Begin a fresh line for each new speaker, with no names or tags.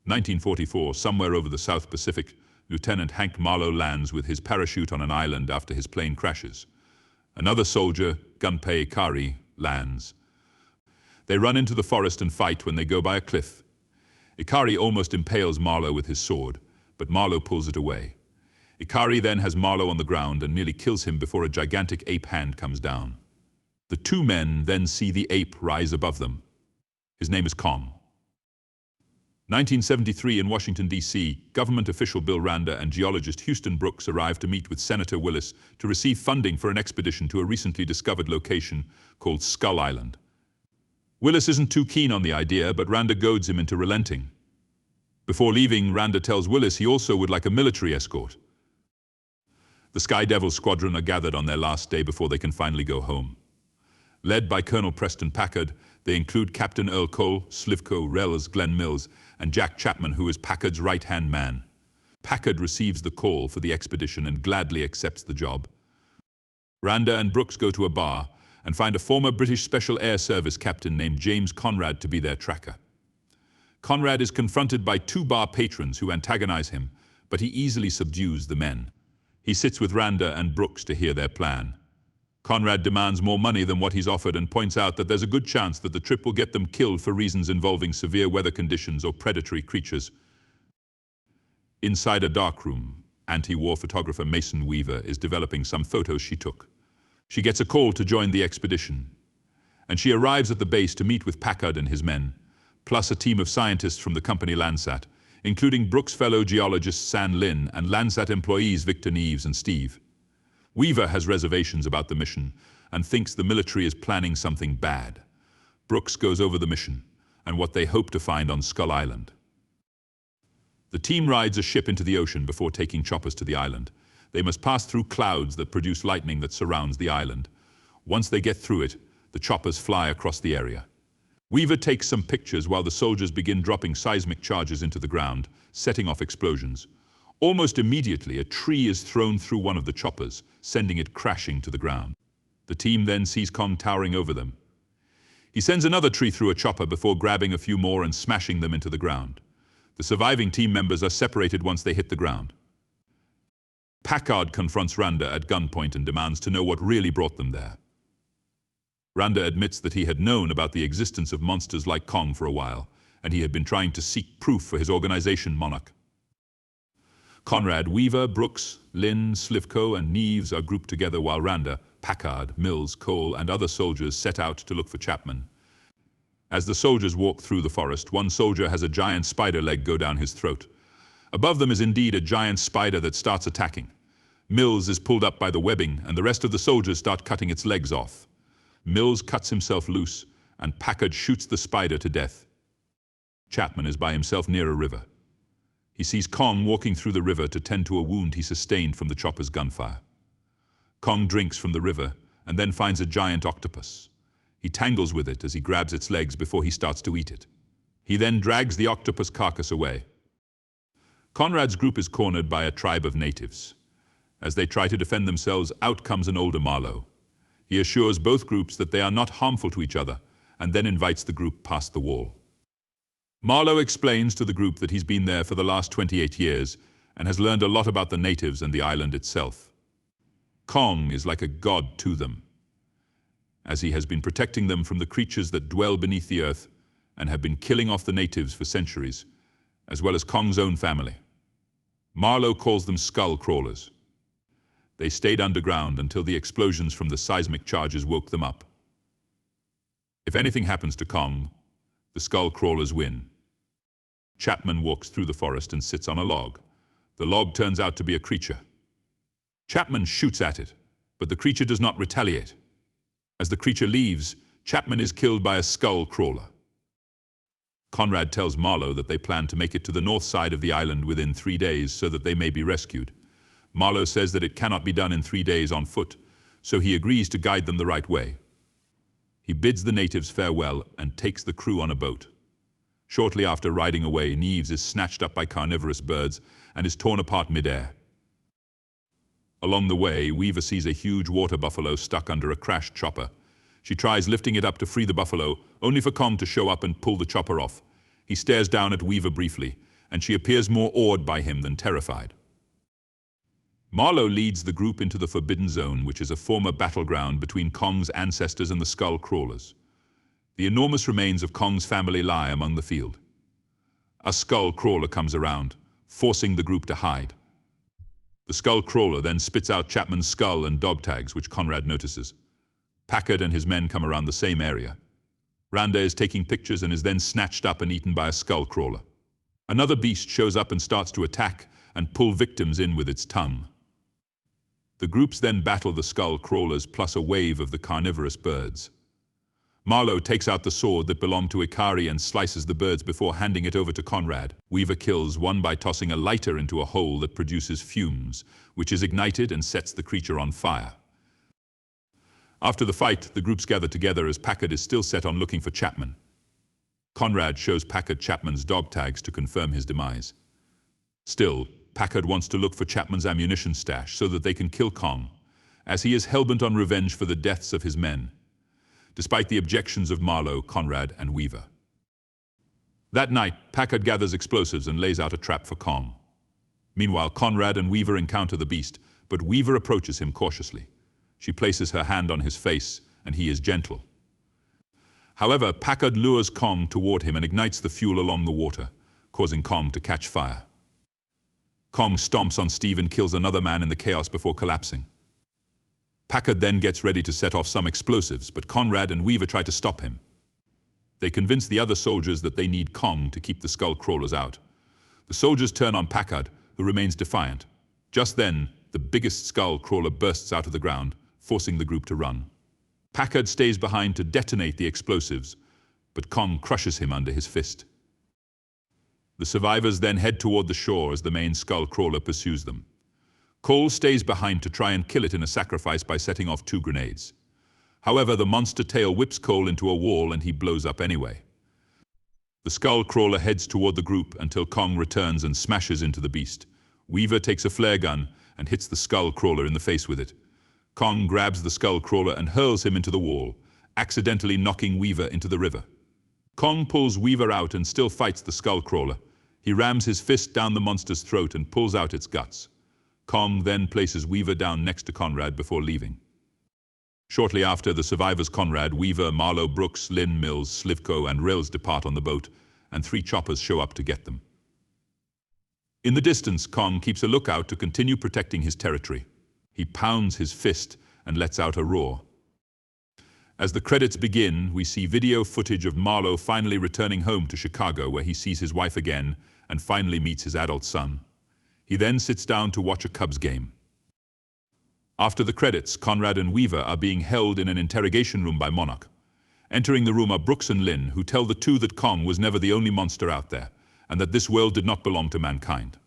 1944, somewhere over the South Pacific, Lieutenant Hank Marlowe lands with his parachute on an island after his plane crashes. Another soldier, Gunpei Ikari, lands. They run into the forest and fight when they go by a cliff. Ikari almost impales Marlowe with his sword, but Marlowe pulls it away. Ikari then has Marlowe on the ground and nearly kills him before a gigantic ape hand comes down. The two men then see the ape rise above them. His name is Kong. 1973 in Washington, D.C., government official Bill Randa and geologist Houston Brooks arrive to meet with Senator Willis to receive funding for an expedition to a recently discovered location called Skull Island. Willis isn't too keen on the idea, but Randa goads him into relenting. Before leaving, Randa tells Willis he also would like a military escort. The Sky Devil squadron are gathered on their last day before they can finally go home. Led by Colonel Preston Packard, they include Captain Earl Cole, Slivko, Rells, Glenn Mills, and Jack Chapman, who is Packard's right-hand man. Packard receives the call for the expedition and gladly accepts the job. Randa and Brooks go to a bar and find a former British Special Air Service captain named James Conrad to be their tracker. Conrad is confronted by two bar patrons who antagonize him, but he easily subdues the men. He sits with Randa and Brooks to hear their plan. Conrad demands more money than what he's offered and points out that there's a good chance that the trip will get them killed for reasons involving severe weather conditions or predatory creatures. Inside a darkroom, anti-war photographer Mason Weaver is developing some photos she took. She gets a call to join the expedition, and she arrives at the base to meet with Packard and his men, plus a team of scientists from the company Landsat, including Brooks' fellow geologist San Lin and Landsat employees Victor Neves and Steve. Weaver has reservations about the mission and thinks the military is planning something bad. Brooks goes over the mission and what they hope to find on Skull Island. The team rides a ship into the ocean before taking choppers to the island. They must pass through clouds that produce lightning that surrounds the island. Once they get through it, the choppers fly across the area. Weaver takes some pictures while the soldiers begin dropping seismic charges into the ground, setting off explosions. Almost immediately, a tree is thrown through one of the choppers, sending it crashing to the ground. The team then sees Kong towering over them. He sends another tree through a chopper before grabbing a few more and smashing them into the ground. The surviving team members are separated once they hit the ground. Packard confronts Randa at gunpoint and demands to know what really brought them there. Randa admits that he had known about the existence of monsters like Kong for a while, and he had been trying to seek proof for his organization Monarch. Conrad, Weaver, Brooks, Lin, Slivko, and Neves are grouped together while Randa, Packard, Mills, Cole, and other soldiers set out to look for Chapman. As the soldiers walk through the forest, one soldier has a giant spider leg go down his throat. Above them is indeed a giant spider that starts attacking. Mills is pulled up by the webbing, and the rest of the soldiers start cutting its legs off. Mills cuts himself loose, and Packard shoots the spider to death. Chapman is by himself near a river. He sees Kong walking through the river to tend to a wound he sustained from the chopper's gunfire. Kong drinks from the river and then finds a giant octopus. He tangles with it as he grabs its legs before he starts to eat it. He then drags the octopus carcass away. Conrad's group is cornered by a tribe of natives. As they try to defend themselves, out comes an older Marlowe. He assures both groups that they are not harmful to each other and then invites the group past the wall. Marlowe explains to the group that he's been there for the last 28 years and has learned a lot about the natives and the island itself. Kong is like a god to them, as he has been protecting them from the creatures that dwell beneath the earth and have been killing off the natives for centuries, as well as Kong's own family. Marlowe calls them skull crawlers. They stayed underground until the explosions from the seismic charges woke them up. If anything happens to Kong, the skull crawlers win. Chapman walks through the forest and sits on a log. The log turns out to be a creature. Chapman shoots at it, but the creature does not retaliate. As the creature leaves, Chapman is killed by a skull crawler. Conrad tells Marlowe that they plan to make it to the north side of the island within 3 days so that they may be rescued. Marlowe says that it cannot be done in 3 days on foot, so he agrees to guide them the right way. He bids the natives farewell and takes the crew on a boat. Shortly after riding away, Neves is snatched up by carnivorous birds and is torn apart midair. Along the way, Weaver sees a huge water buffalo stuck under a crashed chopper. She tries lifting it up to free the buffalo, only for Kong to show up and pull the chopper off. He stares down at Weaver briefly, and she appears more awed by him than terrified. Marlowe leads the group into the Forbidden Zone, which is a former battleground between Kong's ancestors and the Skull Crawlers. The enormous remains of Kong's family lie among the field. A Skull Crawler comes around, forcing the group to hide. The Skull Crawler then spits out Chapman's skull and dog tags, which Conrad notices. Packard and his men come around the same area. Randa is taking pictures and is then snatched up and eaten by a Skull Crawler. Another beast shows up and starts to attack and pull victims in with its tongue. The groups then battle the Skull Crawlers plus a wave of the carnivorous birds. Marlowe takes out the sword that belonged to Ikari and slices the birds before handing it over to Conrad. Weaver kills one by tossing a lighter into a hole that produces fumes, which is ignited and sets the creature on fire. After the fight, the groups gather together as Packard is still set on looking for Chapman. Conrad shows Packard Chapman's dog tags to confirm his demise. Still, Packard wants to look for Chapman's ammunition stash so that they can kill Kong, as he is hellbent on revenge for the deaths of his men, despite the objections of Marlowe, Conrad, and Weaver. That night, Packard gathers explosives and lays out a trap for Kong. Meanwhile, Conrad and Weaver encounter the beast, but Weaver approaches him cautiously. She places her hand on his face, and he is gentle. However, Packard lures Kong toward him and ignites the fuel along the water, causing Kong to catch fire. Kong stomps on Steve and kills another man in the chaos before collapsing. Packard then gets ready to set off some explosives, but Conrad and Weaver try to stop him. They convince the other soldiers that they need Kong to keep the Skull Crawlers out. The soldiers turn on Packard, who remains defiant. Just then, the biggest Skull Crawler bursts out of the ground, forcing the group to run. Packard stays behind to detonate the explosives, but Kong crushes him under his fist. The survivors then head toward the shore as the main Skull Crawler pursues them. Cole stays behind to try and kill it in a sacrifice by setting off 2 grenades. However, the monster tail whips Cole into a wall and he blows up anyway. The Skull Crawler heads toward the group until Kong returns and smashes into the beast. Weaver takes a flare gun and hits the Skull Crawler in the face with it. Kong grabs the Skull Crawler and hurls him into the wall, accidentally knocking Weaver into the river. Kong pulls Weaver out and still fights the Skull Crawler. He rams his fist down the monster's throat and pulls out its guts. Kong then places Weaver down next to Conrad before leaving. Shortly after, the survivors Conrad, Weaver, Marlowe, Brooks, Lynn, Mills, Slivko, and Rills depart on the boat, and 3 choppers show up to get them. In the distance, Kong keeps a lookout to continue protecting his territory. He pounds his fist and lets out a roar. As the credits begin, we see video footage of Marlowe finally returning home to Chicago, where he sees his wife again and finally meets his adult son. He then sits down to watch a Cubs game. After the credits, Conrad and Weaver are being held in an interrogation room by Monarch. Entering the room are Brooks and Lynn, who tell the two that Kong was never the only monster out there, and that this world did not belong to mankind.